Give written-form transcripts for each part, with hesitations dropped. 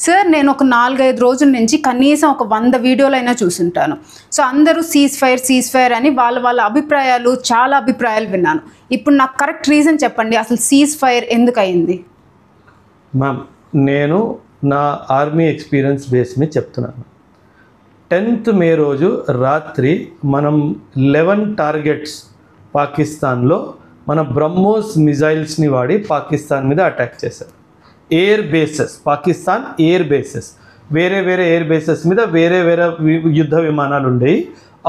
Sir నేను ఒక 4-5 రోజుల నుంచి కనీసం ఒక 100 వీడియోలైనా చూసుంటాను. సో అందరూ సీజ్ ఫైర్ అని వాళ్ళ అభిప్రాయాలు, చాలా అభిప్రాయాలు విన్నాను. ఇప్పుడు నాకు కరెక్ట్ రీజన్ చెప్పండి, అసలు సీజ్ ఫైర్ ఎందుకు అయింది? మ్యామ్, నేను నా ఆర్మీ ఎక్స్పీరియన్స్ బేస్ మీద చెప్తున్నాను. 10th మే రోజు రాత్రి మనం 11 టార్గెట్స్ పాకిస్తాన్లో మన బ్రహ్మోస్ మిజైల్స్ని వాడి పాకిస్తాన్ మీద అటాక్ చేశారు. Air bases, Pakistan air bases, వేరే ఎయిర్ బేసెస్ మీద వేరే యుద్ధ విమానాలు ఉండేవి.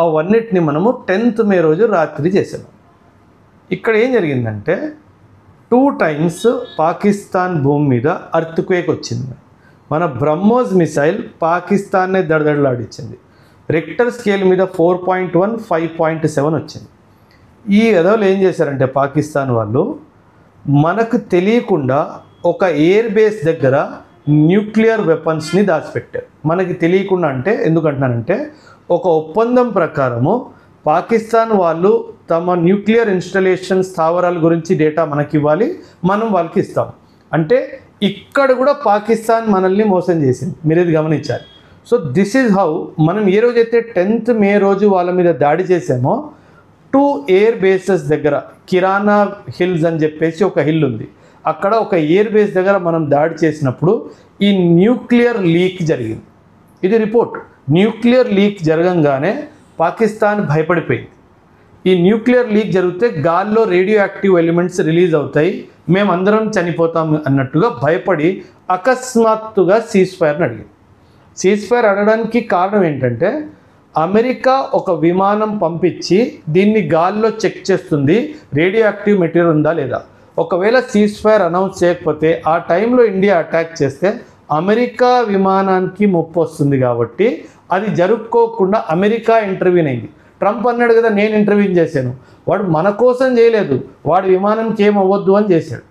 అవన్నిటిని మనము 10th మే రోజు రాత్రి చేసాము. ఇక్కడ ఏం జరిగిందంటే 2 times పాకిస్తాన్ భూమి మీద అర్త్క్వేక్ వచ్చింది. మన బ్రహ్మోస్ మిసైల్ పాకిస్తాన్నే దడదడలాడించింది. రిక్టర్ స్కేల్ మీద 4.1, 5.7 వచ్చింది. ఈ ఎదవలు ఏం చేశారంటే పాకిస్తాన్ వాళ్ళు మనకు తెలియకుండా ఒక ఎయిర్ బేస్ దగ్గర న్యూక్లియర్ వెపన్స్ని దాచిపెట్టారు. మనకి తెలియకుండా అంటే ఎందుకంటున్నానంటే, ఒక ఒప్పందం ప్రకారము పాకిస్తాన్ వాళ్ళు తమ న్యూక్లియర్ ఇన్స్టలేషన్ స్థావరాల గురించి డేటా మనకి ఇవ్వాలి, మనం వాళ్ళకి ఇస్తాం. అంటే ఇక్కడ కూడా పాకిస్తాన్ మనల్ని మోసం చేసింది, మీరు ఇది గమనించాలి. సో దిస్ ఈజ్ హౌ మనం ఏ రోజైతే 10th మే రోజు వాళ్ళ మీద దాడి చేసామో 2 ఎయిర్ బేసెస్ దగ్గర, కిరానా హిల్స్ అని చెప్పేసి ఒక హిల్ ఉంది, అక్కడ ఒక ఎయిర్ బేస్ దగ్గర మనం దాడి చేసినప్పుడు ఈ న్యూక్లియర్ లీక్ జరిగింది. ఇది రిపోర్ట్. న్యూక్లియర్ లీక్ జరగంగానే పాకిస్తాన్ భయపడిపోయింది. ఈ న్యూక్లియర్ లీక్ జరిగితే గాల్లో రేడియో యాక్టివ్ ఎలిమెంట్స్ రిలీజ్ అవుతాయి, మేమందరం చనిపోతాం అన్నట్టుగా భయపడి అకస్మాత్తుగా సీజ్ ఫైర్ని అడిగింది. సీజ్ ఫైర్ అడగడానికి కారణం ఏంటంటే, అమెరికా ఒక విమానం పంపించి దీన్ని గాల్లో చెక్ చేస్తుంది, రేడియో యాక్టివ్ మెటీరియల్ ఉందా లేదా. ఒకవేళ సీజ్ ఫైర్ అనౌన్స్ చేయకపోతే ఆ టైంలో ఇండియా అటాక్ చేస్తే అమెరికా విమానానికి ముప్పు వస్తుంది. కాబట్టి అది జరుపుకోకుండా అమెరికా ఇంటర్వ్యూన్ అయింది. ట్రంప్ అన్నాడు కదా, నేను ఇంటర్వ్యూన్ చేశాను. వాడు మన కోసం చేయలేదు, వాడి విమానంకి ఏం అవ్వద్దు అని చేశాడు.